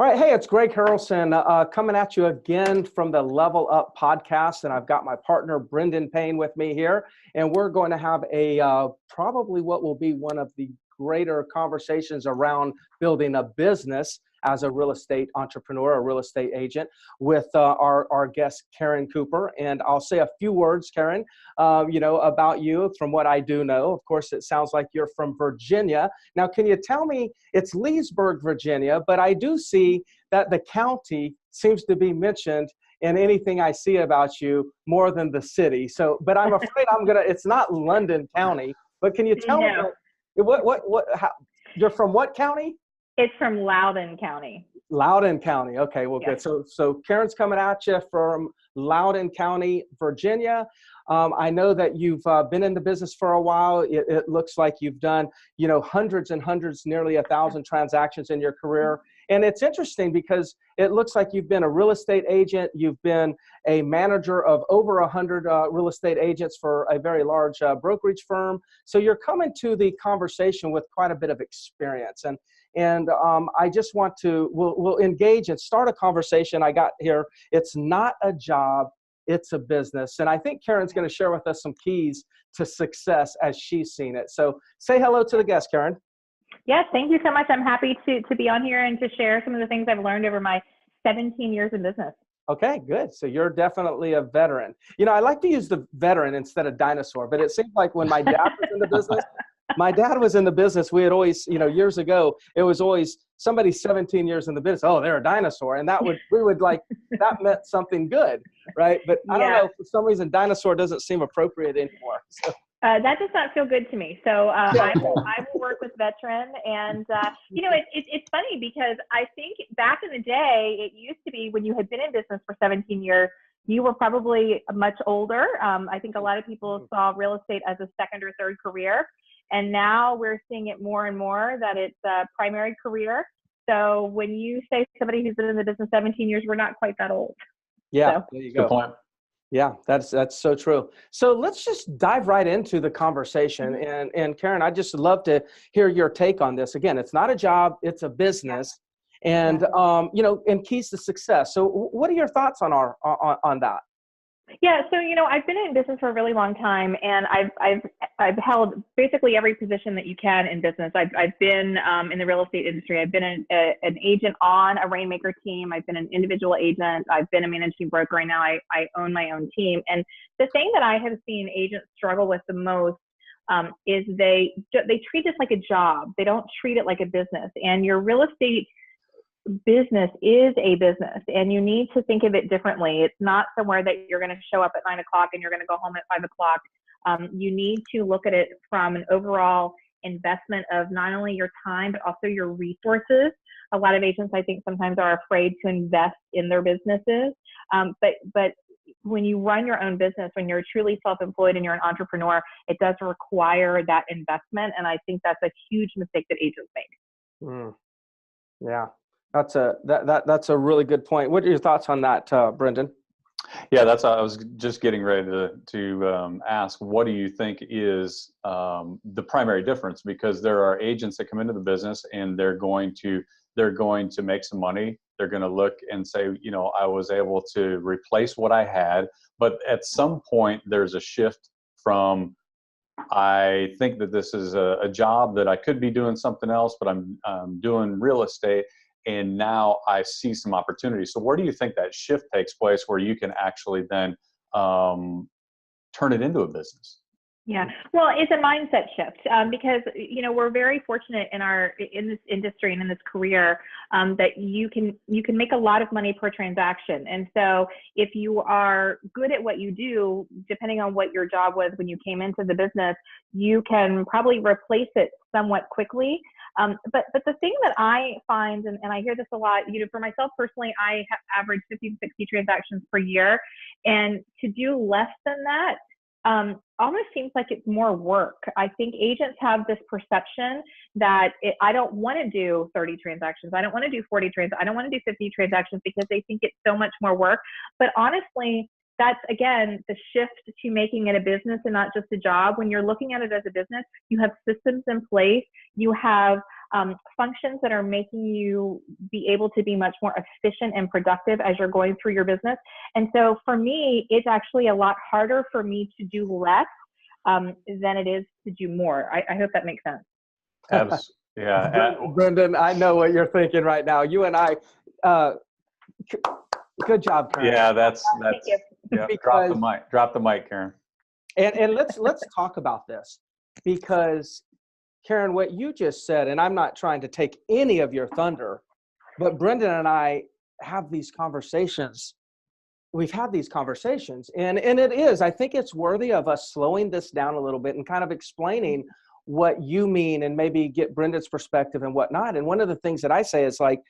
All right, hey, it's Greg Harrelson coming at you again from the Level Up podcast, and I've got my partner Brendan Payne with me here, and we're going to have a probably what will be one of the greater conversations around building a business as a real estate entrepreneur, a real estate agent, with our guest Karen Cooper. And I'll say a few words, Karen, about you from what I do know. Of course, it sounds like you're from Virginia. Now, can you tell me, it's Leesburg, Virginia, but I do see that the county seems to be mentioned in anything I see about you more than the city. So, but I'm afraid it's not London County, but can you tell me you're from what county? It's from Loudoun County. Loudoun County. Okay, well, Yes. good. So Karen's coming at you from Loudoun County, Virginia. I know that you've been in the business for a while. It looks like you've done, hundreds and hundreds, nearly 1,000 transactions in your career. And it's interesting because it looks like you've been a real estate agent. You've been a manager of over 100 real estate agents for a very large brokerage firm. So you're coming to the conversation with quite a bit of experience. And I just want to, we'll engage and start a conversation. I got here. It's not a job, it's a business. And I think Karen's going to share with us some keys to success as she's seen it. So say hello to the guest, Karen. Yes, thank you so much. I'm happy to be on here and to share some of the things I've learned over my 17 years in business. Okay, good. So you're definitely a veteran. I like to use the veteran instead of dinosaur, but it seemed like when my dad was in the business, we had always, years ago, it was always somebody 17 years in the business. Oh, they're a dinosaur. And that meant something good, right? But I don't know, for some reason, dinosaur doesn't seem appropriate anymore. So. That does not feel good to me. So I will work with veteran. And, it's funny because I think back in the day, it used to be when you had been in business for 17 years, you were probably much older. I think a lot of people saw real estate as a second or third career. And now we're seeing it more and more that it's a primary career. So when you say somebody who's been in the business 17 years, we're not quite that old. Yeah, so. There you go. Good point. Yeah, that's so true. So let's just dive right into the conversation. And Karen, I'd just love to hear your take on this. Again, it's not a job, it's a business. Yeah. And, and keys to success. So what are your thoughts on on that? Yeah, so I've been in business for a really long time, and I've held basically every position that you can in business. I've been in the real estate industry. I've been an agent on a Rainmaker team. I've been an individual agent. I've been a managing broker. Right now, I own my own team. And the thing that I have seen agents struggle with the most is they treat this like a job. They don't treat it like a business. And your real estate business is a business, and you need to think of it differently. It's not somewhere that you're going to show up at 9 o'clock and you're going to go home at 5 o'clock. You need to look at it from an overall investment of not only your time, but also your resources. A lot of agents, I think, sometimes are afraid to invest in their businesses. But when you run your own business, when you're truly self-employed and you're an entrepreneur, it does require that investment. And I think that's a huge mistake that agents make. Yeah. That's a really good point. What are your thoughts on that, Brendan? Yeah, I was just getting ready to ask, what do you think is the primary difference? Because there are agents that come into the business and they're going to make some money. They're going to look and say, I was able to replace what I had. But at some point, there's a shift from, I think that this is a job that I could be doing something else, but I'm doing real estate. And now I see some opportunities. So where do you think that shift takes place where you can actually then turn it into a business? Yeah, well, it's a mindset shift because, we're very fortunate in this industry and in this career that you can make a lot of money per transaction. And so if you are good at what you do, depending on what your job was when you came into the business, you can probably replace it somewhat quickly. But the thing that I find, and I hear this a lot, for myself personally, I average 50 to 60 transactions per year. And to do less than that almost seems like it's more work. I think agents have this perception that I don't want to do 30 transactions. I don't want to do 40 transactions. I don't want to do 50 transactions because they think it's so much more work. But honestly, that's, again, the shift to making it a business and not just a job. When you're looking at it as a business, you have systems in place. You have functions that are making you be able to be much more efficient and productive as you're going through your business. And so for me, it's actually a lot harder for me to do less than it is to do more. I hope that makes sense. Yeah. Brendan, I know what you're thinking right now. You and I, good job, Karen. Yeah, that's yeah. Because, drop the mic, Karen. And let's talk about this, because Karen, what you just said, and I'm not trying to take any of your thunder, but Brendan and I have these conversations. We've had these conversations, and it is, I think it's worthy of us slowing this down a little bit and kind of explaining what you mean and maybe get Brendan's perspective and whatnot. And one of the things that I say is like,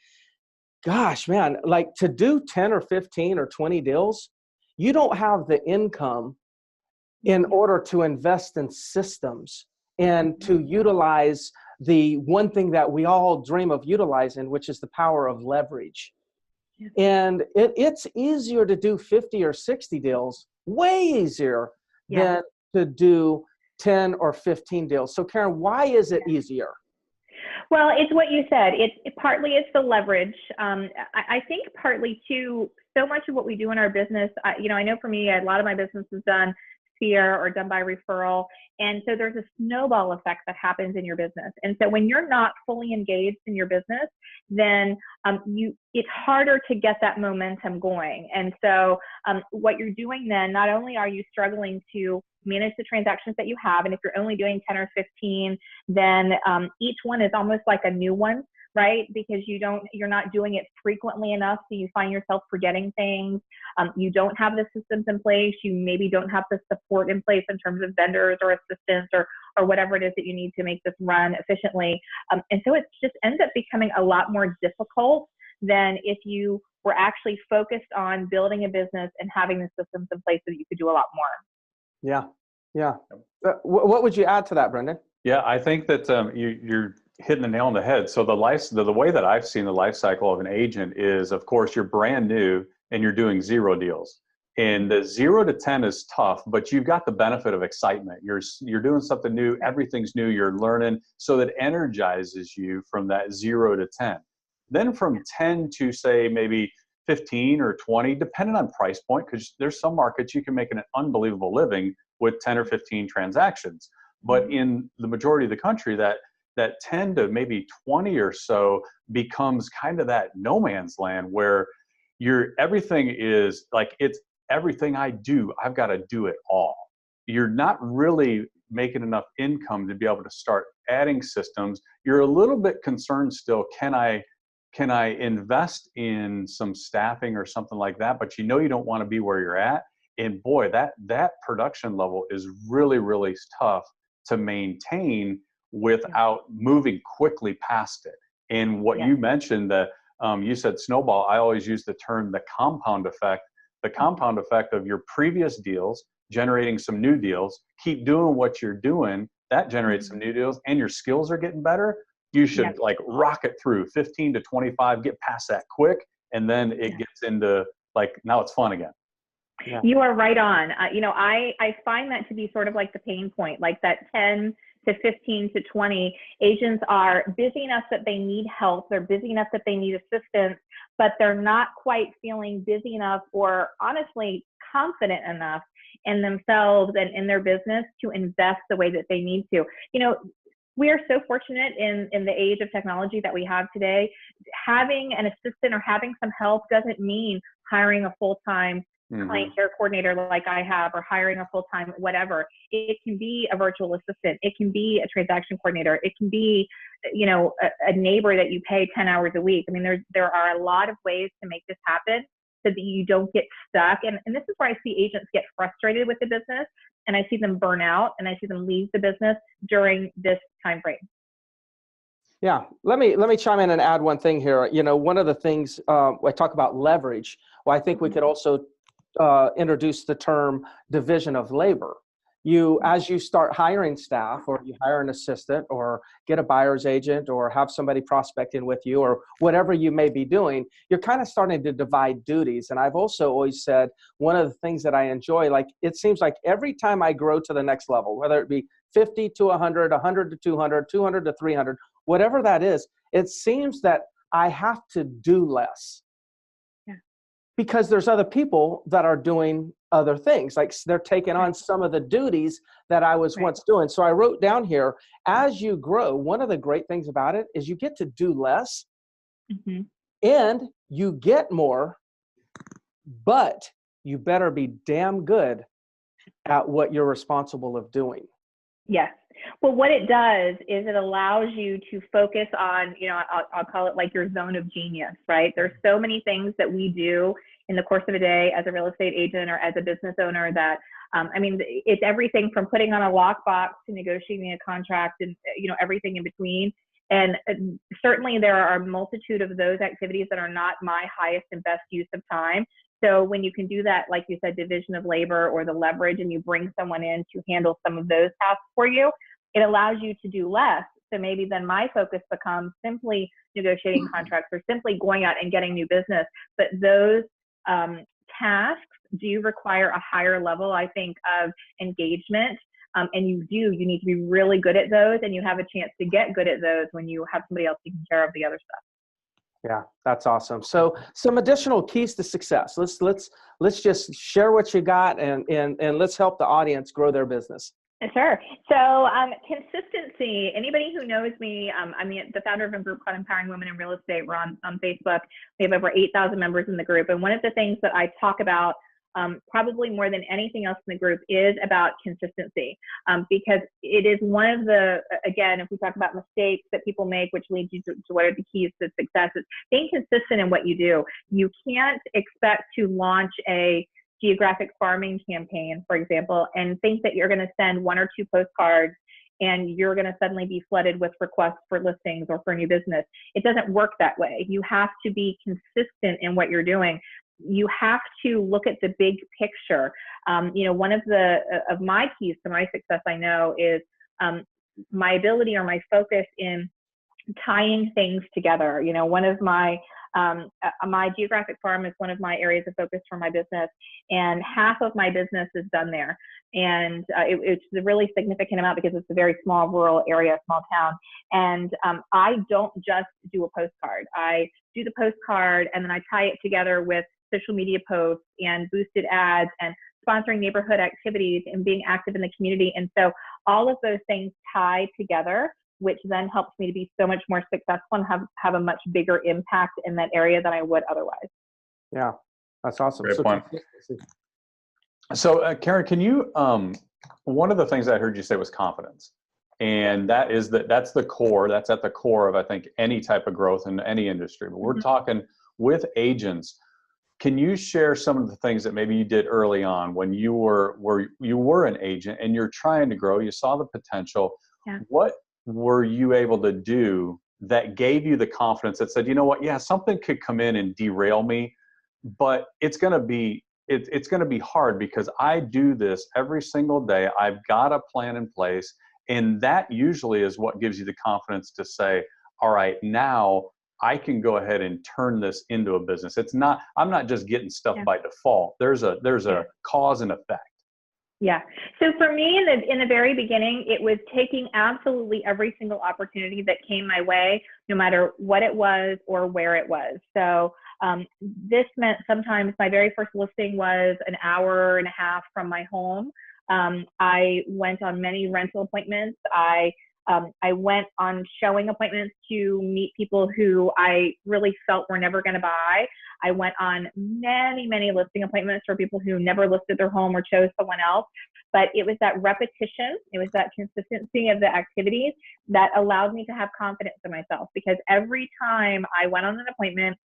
gosh, man, like to do 10 or 15 or 20 deals, you don't have the income in order to invest in systems and to utilize the one thing that we all dream of utilizing, which is the power of leverage. Yeah. And it's easier to do 50 or 60 deals, way easier than to do 10 or 15 deals. So Karen, why is it easier? Well, it's what you said. Partly it's the leverage. I think partly too, so much of what we do in our business, I know for me, a lot of my business is done peer or done by referral. And so there's a snowball effect that happens in your business. And so when you're not fully engaged in your business, then it's harder to get that momentum going. And so what you're doing then, not only are you struggling to manage the transactions that you have, and if you're only doing 10 or 15, then each one is almost like a new one, right? Because you're not doing it frequently enough, so you find yourself forgetting things. You don't have the systems in place. You maybe don't have the support in place in terms of vendors or assistants or whatever it is that you need to make this run efficiently. And so it just ends up becoming a lot more difficult than if you were actually focused on building a business and having the systems in place so that you could do a lot more. Yeah. What would you add to that, Brendan? Yeah, I think that you're hitting the nail on the head. So the way that I've seen the life cycle of an agent is, of course, you're brand new and you're doing 0 deals. And the 0 to 10 is tough, but you've got the benefit of excitement. You're doing something new, everything's new, you're learning, so that energizes you from that 0 to 10. Then from 10 to say maybe 15 or 20, depending on price point, because there's some markets you can make an unbelievable living with 10 or 15 transactions. But in the majority of the country, that 10 to maybe 20 or so becomes kind of that no man's land where everything is like, it's everything I do, I've got to do it all. You're not really making enough income to be able to start adding systems. You're a little bit concerned still, can I invest in some staffing or something like that? But you don't want to be where you're at. And boy, that production level is really, really tough to maintain without moving quickly past it. And what you mentioned, that you said snowball, I always use the term the compound effect. The compound effect of your previous deals generating some new deals. Keep doing what you're doing, that generates some new deals, and your skills are getting better. You should like rocket through 15 to 25, get past that quick, and then it gets into like, now it's fun again. Yeah. You are right on. I find that to be sort of like the pain point, like that 10 to 15 to 20 agents are busy enough that they need help. They're busy enough that they need assistance, but they're not quite feeling busy enough or honestly confident enough in themselves and in their business to invest the way that they need to. We are so fortunate in the age of technology that we have today. Having an assistant or having some help doesn't mean hiring a full-time client care coordinator like I have, or hiring a full-time whatever. It can be a virtual assistant. It can be a transaction coordinator. It can be, a neighbor that you pay 10 hours a week. I mean, there are a lot of ways to make this happen so that you don't get stuck. And this is where I see agents get frustrated with the business, and I see them burn out, and I see them leave the business during this time frame. Yeah, let me chime in and add one thing here. One of the things I talk about leverage. Well, I think we could also introduce the term division of labor. As you start hiring staff, or you hire an assistant, or get a buyer's agent, or have somebody prospecting with you, or whatever you may be doing, you're kind of starting to divide duties. And I've also always said, one of the things that I enjoy, like it seems like every time I grow to the next level, whether it be 50 to 100, 100 to 200, 200 to 300, whatever that is, it seems that I have to do less. Yeah. Because there's other people that are doing other things, like they're taking on some of the duties that I was once doing. So I wrote down here, as you grow, one of the great things about it is you get to do less and you get more, but you better be damn good at what you're responsible of doing. Yes. Well, what it does is it allows you to focus on, I'll call it like your zone of genius, right? There's so many things that we do in the course of a day as a real estate agent or as a business owner that, it's everything from putting on a lockbox to negotiating a contract and, everything in between. And certainly there are a multitude of those activities that are not my highest and best use of time. So when you can do that, like you said, division of labor or the leverage, and you bring someone in to handle some of those tasks for you, it allows you to do less. So maybe then my focus becomes simply negotiating contracts or simply going out and getting new business. But those tasks do require a higher level, I think, of engagement. And you need to be really good at those, and you have a chance to get good at those when you have somebody else taking care of the other stuff. Yeah, that's awesome. So some additional keys to success. Let's just share what you got and let's help the audience grow their business. Sure. So consistency, anybody who knows me, I'm the founder of a group called Empowering Women in Real Estate. We're on Facebook. We have over 8,000 members in the group. And one of the things that I talk about probably more than anything else in the group is about consistency, because it is one of the, again, if we talk about mistakes that people make, which leads you to what are the keys to success, is being consistent in what you do. You can't expect to launch a geographic farming campaign, for example, and think that you're going to send 1 or 2 postcards and you're going to suddenly be flooded with requests for listings or for new business. It doesn't work that way. You have to be consistent in what you're doing. You have to look at the big picture. One of my keys to my success, I know, is my ability or my focus in tying things together. One of my geographic farm is one of my areas of focus for my business, and half of my business is done there. And it's a really significant amount because it's a very small rural area, small town. And I don't just do a postcard. I do the postcard and then I tie it together with social media posts and boosted ads and sponsoring neighborhood activities and being active in the community. And so all of those things tie together, which then helps me to be so much more successful and have a much bigger impact in that area than I would otherwise. Yeah, that's awesome. Great point. So Karen, can you, one of the things I heard you say was confidence. And that's the core, that's at the core of, I think, any type of growth in any industry. But we're talking with agents. Can you share some of the things that maybe you did early on when you were an agent and you're trying to grow, you saw the potential? Yeah. What were you able to do that gave you the confidence that said, you know what, yeah, something could come in and derail me, but it's going to be hard because I do this every single day. I've got a plan in place. And that usually is what gives you the confidence to say, all right, now I can go ahead and turn this into a business. I'm not just getting stuff by default. There's a cause and effect. Yeah. So for me in the very beginning, it was taking absolutely every single opportunity that came my way, no matter what it was or where it was. So this meant sometimes my very first listing was an hour and a half from my home. I went on many rental appointments. I went on showing appointments to meet people who I really felt were never going to buy. I went on many, many listing appointments for people who never listed their home or chose someone else. But it was that repetition, it was that consistency of the activities that allowed me to have confidence in myself, because every time I went on an appointment,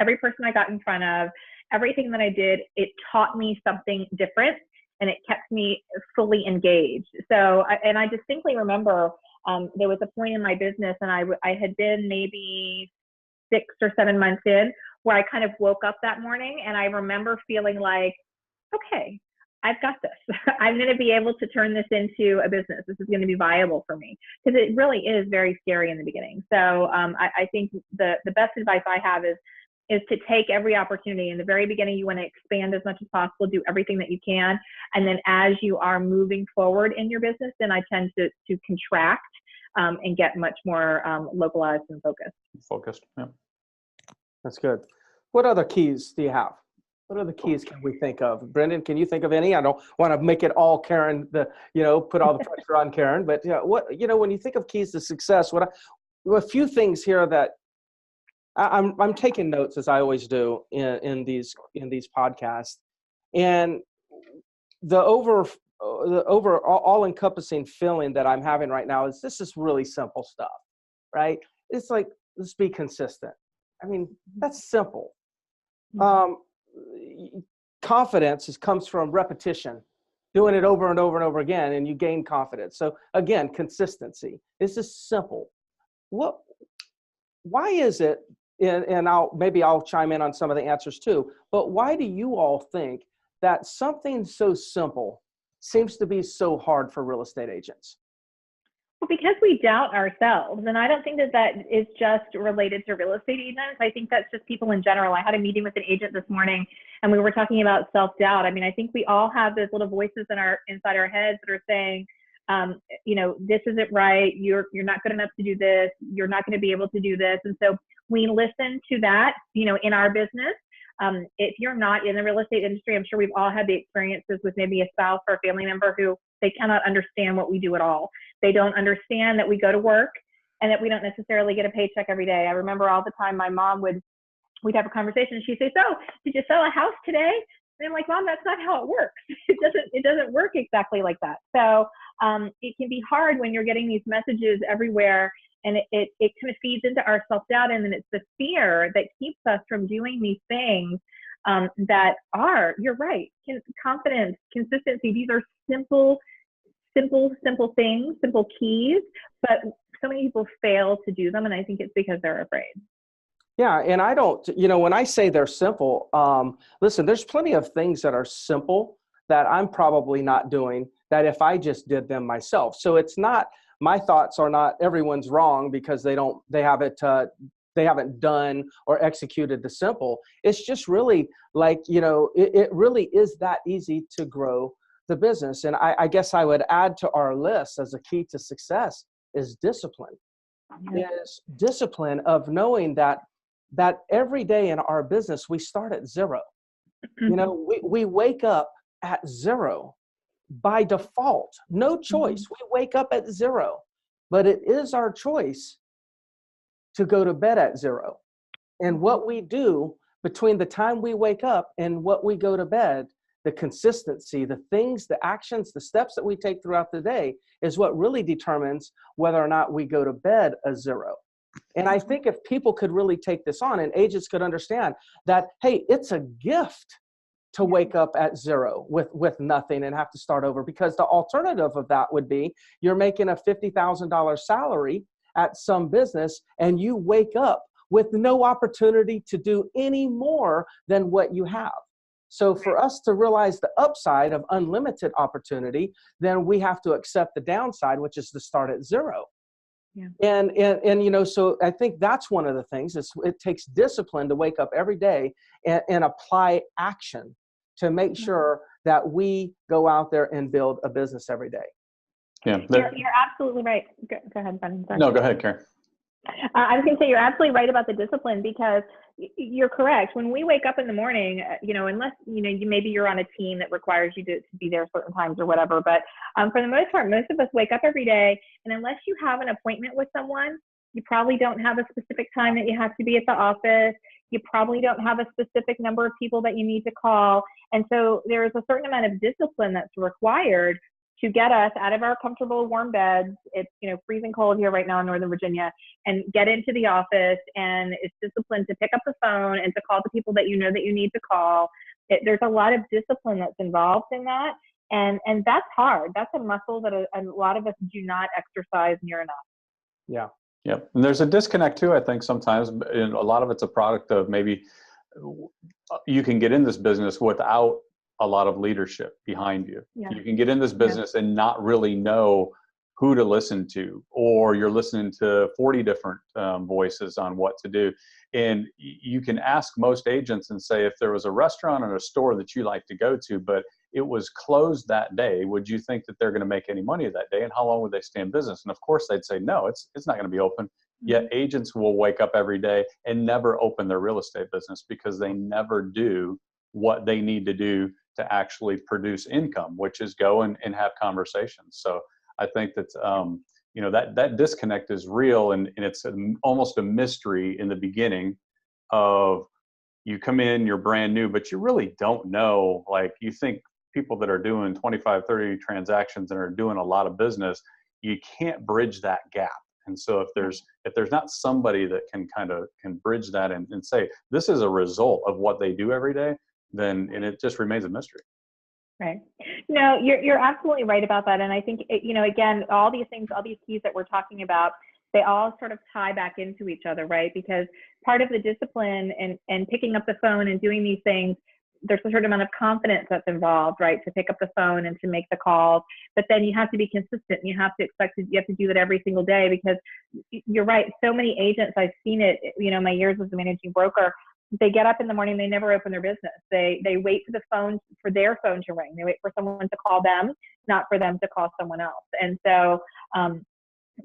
every person I got in front of, everything that I did, it taught me something different and it kept me fully engaged. So, and I distinctly remember there was a point in my business, and I had been maybe 6 or 7 months in, where I kind of woke up that morning and I remember feeling like, okay, I've got this. I'm going to be able to turn this into a business. This is going to be viable for me, because it really is very scary in the beginning. So I think the best advice I have is to take every opportunity. In the very beginning, you want to expand as much as possible, do everything that you can. And then as you are moving forward in your business, then I tend to contract and get much more localized and focused. Focused. Yeah. That's good. What other keys do you have? What other keys can we think of? Brendan, can you think of any? I don't want to make it all Karen, put all the pressure on Karen, but when you think of keys to success, a few things here that I'm taking notes, as I always do in these podcasts, and the all encompassing feeling that I'm having right now is this is really simple stuff, right? It's like, let's be consistent. I mean, that's simple. Confidence comes from repetition, doing it over and over and over again, and you gain confidence. So again, consistency. This is simple. Why is it, and I'll chime in on some of the answers too, but why do you all think that something so simple seems to be so hard for real estate agents? Well, because we doubt ourselves. And I don't think that is just related to real estate agents. I think that's just people in general. I had a meeting with an agent this morning and we were talking about self-doubt. I mean, I think we all have those little voices inside our heads that are saying, this isn't right. You're not good enough to do this. You're not going to be able to do this. And so we listen to that, in our business. If you're not in the real estate industry, I'm sure we've all had the experiences with maybe a spouse or a family member who they cannot understand what we do at all. They don't understand that we go to work and that we don't necessarily get a paycheck every day. I remember all the time my mom we'd have a conversation. She'd say, "So did you sell a house today?" And I'm like, "Mom, that's not how it works. It doesn't work exactly like that." So it can be hard when you're getting these messages everywhere, and it kind of feeds into our self-doubt, and then it's the fear that keeps us from doing these things that are, you're right, confidence, consistency. These are simple things, simple keys, but so many people fail to do them, and I think it's because they're afraid. Yeah, and I don't, when I say they're simple, listen, there's plenty of things that are simple that I'm probably not doing that if I just did them myself. So it's not, my thoughts are not everyone's wrong because they haven't done or executed the simple. It's just really like, it really is that easy to grow the business. And I guess I would add to our list as a key to success is discipline. Is discipline of knowing that every day in our business, we start at zero. We wake up at zero by default, no choice. We wake up at zero, but it is our choice to go to bed at zero. And what we do between the time we wake up and what we go to bed, the consistency, the things, the actions, the steps that we take throughout the day is what really determines whether or not we go to bed a zero. And I think if people could really take this on and agents could understand that, hey, it's a gift to wake up at zero with nothing and have to start over, because the alternative of that would be you're making a $50,000 salary at some business and you wake up with no opportunity to do any more than what you have. So for us to realize the upside of unlimited opportunity, then we have to accept the downside, which is to start at zero. Yeah. And so I think that's one of the things is it takes discipline to wake up every day and apply action to make sure that we go out there and build a business every day. Yeah, you're absolutely right. Go ahead, Brendan. No, go ahead, Karen. I was going to say you're absolutely right about the discipline, because you're correct. When we wake up in the morning, unless, maybe you're on a team that requires you to be there certain times or whatever. But for the most part, most of us wake up every day. And unless you have an appointment with someone, you probably don't have a specific time that you have to be at the office. You probably don't have a specific number of people that you need to call. And so there is a certain amount of discipline that's required to get us out of our comfortable warm beds. It's, freezing cold here right now in Northern Virginia, and get into the office. And it's discipline to pick up the phone and to call the people that that you need to call. There's a lot of discipline that's involved in that. And that's hard. That's a muscle that a lot of us do not exercise near enough. Yeah. Yeah. And there's a disconnect too, I think sometimes, and a lot of it's a product of maybe you can get in this business without a lot of leadership behind you. Yeah. You can get in this business and not really know who to listen to, or you're listening to 40 different voices on what to do. And you can ask most agents and say, if there was a restaurant or a store that you like to go to, but it was closed that day, would you think that they're going to make any money that day? And how long would they stay in business? And of course they'd say, no, it's not going to be open. Yet agents will wake up every day and never open their real estate business because they never do what they need to do to actually produce income, which is go and have conversations. So I think that, that disconnect is real, and it's almost a mystery in the beginning of, you come in, you're brand new, but you really don't know, like, you think people that are doing 25, 30 transactions and are doing a lot of business, you can't bridge that gap. And so if there's not somebody that can bridge that and say, this is a result of what they do every day, then it just remains a mystery. Right. No, you're absolutely right about that. And I think, again, all these things, all these keys that we're talking about, they all sort of tie back into each other, right? Because part of the discipline and picking up the phone and doing these things, there's a certain amount of confidence that's involved, right? To pick up the phone and to make the calls, but then you have to be consistent. You have to do that every single day, because you're right. So many agents, I've seen it, my years as a managing broker, they get up in the morning, they never open their business. They wait for their phone to ring. They wait for someone to call them, not for them to call someone else. And so,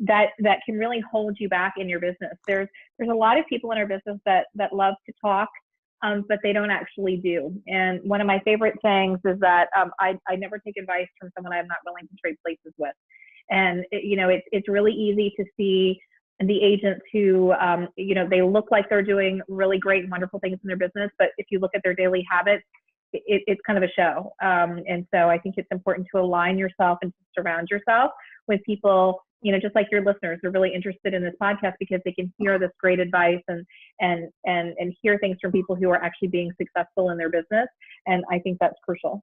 that can really hold you back in your business. There's a lot of people in our business that love to talk, but they don't actually do. And one of my favorite sayings is that I never take advice from someone I'm not willing to trade places with. And it's really easy to see the agents who they look like they're doing really great and wonderful things in their business, but if you look at their daily habits, it's kind of a show. And so I think it's important to align yourself and to surround yourself with people, just like your listeners are really interested in this podcast because they can hear this great advice and hear things from people who are actually being successful in their business. And I think that's crucial.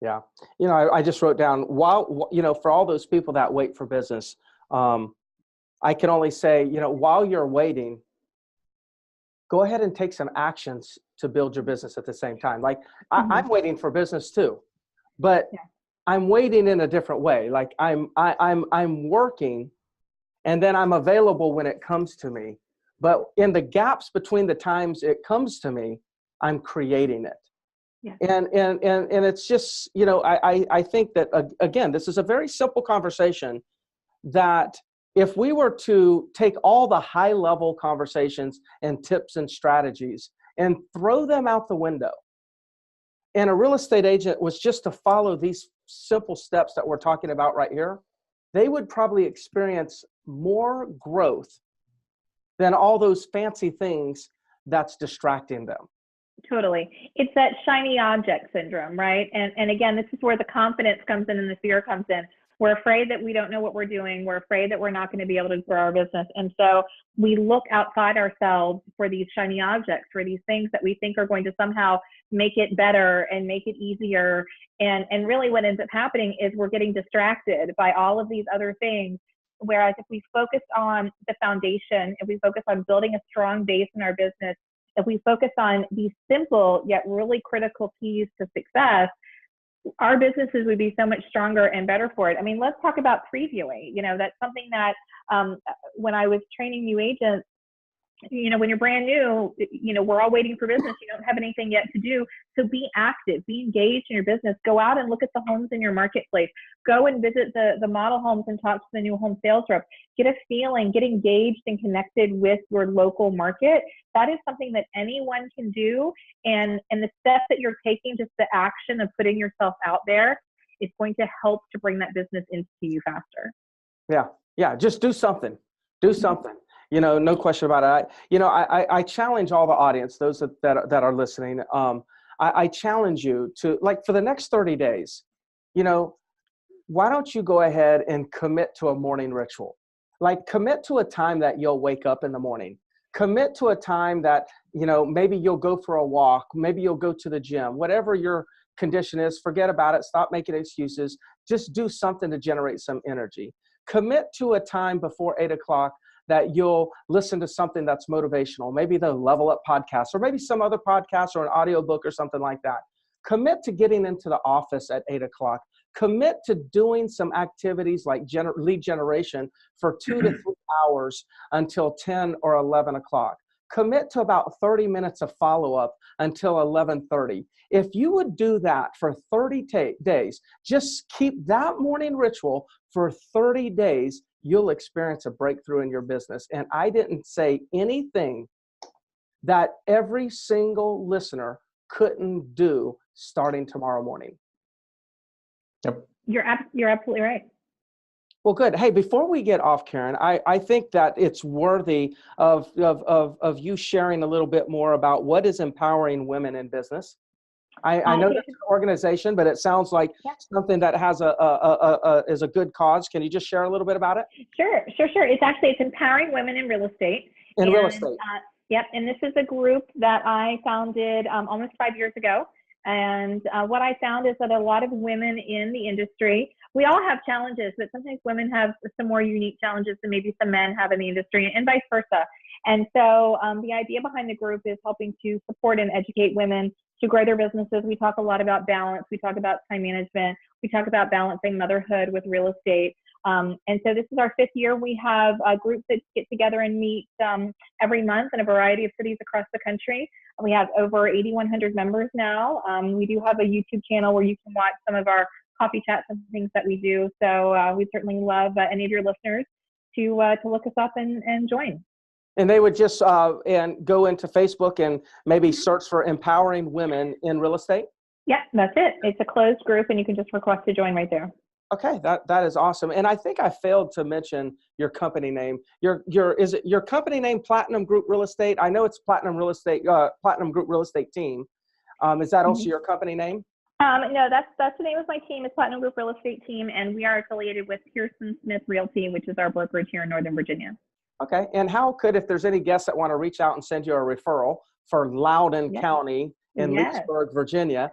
Yeah. I just wrote down, for all those people that wait for business, I can only say, while you're waiting, go ahead and take some actions to build your business at the same time. Like I'm waiting for business too, but I'm waiting in a different way. Like I'm working, and then I'm available when it comes to me. But in the gaps between the times it comes to me, I'm creating it. Yeah. And it's just, I think that, again, this is a very simple conversation that if we were to take all the high level conversations and tips and strategies and throw them out the window, and a real estate agent was just to follow these simple steps that we're talking about right here, they would probably experience more growth than all those fancy things that's distracting them. Totally. It's that shiny object syndrome, right? And again, this is where the confidence comes in and the fear comes in. We're afraid that we don't know what we're doing. We're afraid that we're not going to be able to grow our business. And so we look outside ourselves for these shiny objects, for these things that we think are going to somehow make it better and make it easier. And really what ends up happening is we're getting distracted by all of these other things. Whereas if we focus on the foundation, if we focus on building a strong base in our business, if we focus on these simple yet really critical keys to success, our businesses would be so much stronger and better for it. I mean, let's talk about previewing. That's something that when I was training new agents, when you're brand new, we're all waiting for business. You don't have anything yet to do. So be active, be engaged in your business. Go out and look at the homes in your marketplace. Go and visit the model homes and talk to the new home sales rep. Get a feeling, get engaged and connected with your local market. That is something that anyone can do. And the steps that you're taking, just the action of putting yourself out there, is going to help to bring that business into you faster. Yeah. Just do something. Do something. No question about it. I challenge all the audience, those that are listening. I challenge you to, like, for the next 30 days, why don't you go ahead and commit to a morning ritual? Like, commit to a time that you'll wake up in the morning. Commit to a time that, maybe you'll go for a walk. Maybe you'll go to the gym. Whatever your condition is, forget about it. Stop making excuses. Just do something to generate some energy. Commit to a time before 8 o'clock that you'll listen to something that's motivational, maybe the Level Up podcast, or maybe some other podcast or an audiobook or something like that. Commit to getting into the office at 8 o'clock. Commit to doing some activities like lead generation for 2 to 3 hours until 10 or 11 o'clock. commit to about 30 minutes of follow-up until 11:30. If you would do that for 30 days, just keep that morning ritual for 30 days, you'll experience a breakthrough in your business. And I didn't say anything that every single listener couldn't do starting tomorrow morning. Yep. You're absolutely right. Well, good. Hey, before we get off, Karen, I think that it's worthy of you sharing a little bit more about what is empowering women in business. I know that's an organization, but it sounds like something that has is a good cause. Can you just share a little bit about it? Sure. It's empowering women in real estate. Real estate. Yep. And this is a group that I founded almost 5 years ago. And what I found is that a lot of women in the industry, we all have challenges, but sometimes women have some more unique challenges than maybe some men have in the industry, and vice versa. And so the idea behind the group is helping to support and educate women to grow their businesses. We talk a lot about balance. We talk about time management. We talk about balancing motherhood with real estate. And so this is our 5th year. We have groups that get together and meet every month in a variety of cities across the country. We have over 8,100 members now. We do have a YouTube channel where you can watch some of our coffee chats and things that we do. So we certainly love any of your listeners to look us up and join. And they would just and go into Facebook and maybe search for Empowering Women in Real Estate? Yeah, that's it. It's a closed group, and you can just request to join right there. Okay, that is awesome. And I think I failed to mention your company name. Is it your company name Platinum Group Real Estate? I know it's Platinum Real Estate, Platinum Group Real Estate Team. Is that also your company name? No, that's the name of my team. It's Platinum Group Real Estate Team, and we are affiliated with Pearson Smith Realty, which is our brokerage here in Northern Virginia. Okay, and if there's any guests that want to reach out and send you a referral for Loudoun County in Leesburg, Virginia,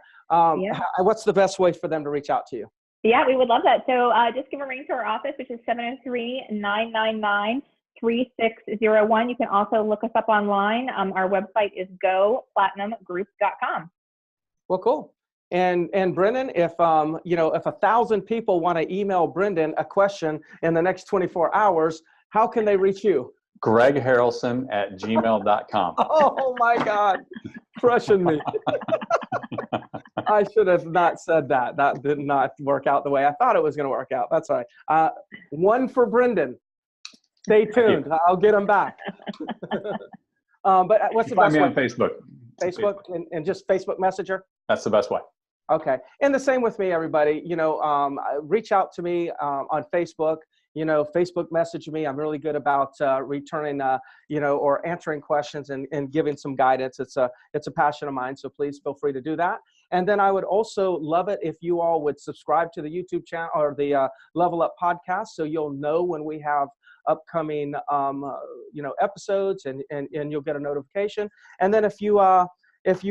what's the best way for them to reach out to you? Yeah, we would love that. So just give a ring to our office, which is 703-999-3601. You can also look us up online. Our website is goplatinumgroup.com. Well, cool. And Brendan, if 1,000 people want to email Brendan a question in the next 24 hours, how can they reach you? GregHarrelson@gmail.com. Oh my God, crushing me. I should have not said that. That did not work out the way I thought it was going to work out. That's all right. One for Brendan. Stay tuned. I'll get him back. But what's the best way? Find me on Facebook. Facebook and just Facebook Messenger? That's the best way. Okay. And the same with me, everybody. Reach out to me on Facebook. Facebook message me. I'm really good about returning, or answering questions and giving some guidance. It's a passion of mine. So please feel free to do that. And then I would also love it if you all would subscribe to the YouTube channel or the Level Up podcast, so you'll know when we have upcoming, episodes and you'll get a notification. And then if you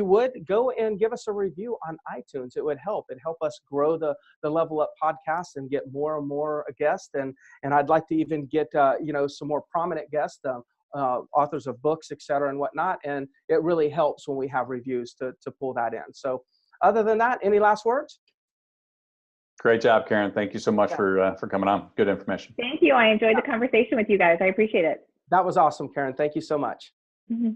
would go and give us a review on iTunes, it would help. It'd help us grow the Level Up podcast and get more and more guests. And I'd like to even get, some more prominent guests, authors of books, et cetera, and whatnot. And it really helps when we have reviews to pull that in. So other than that, any last words? Great job, Karen. Thank you so much for coming on. Good information. Thank you. I enjoyed the conversation with you guys. I appreciate it. That was awesome, Karen. Thank you so much. Mm-hmm.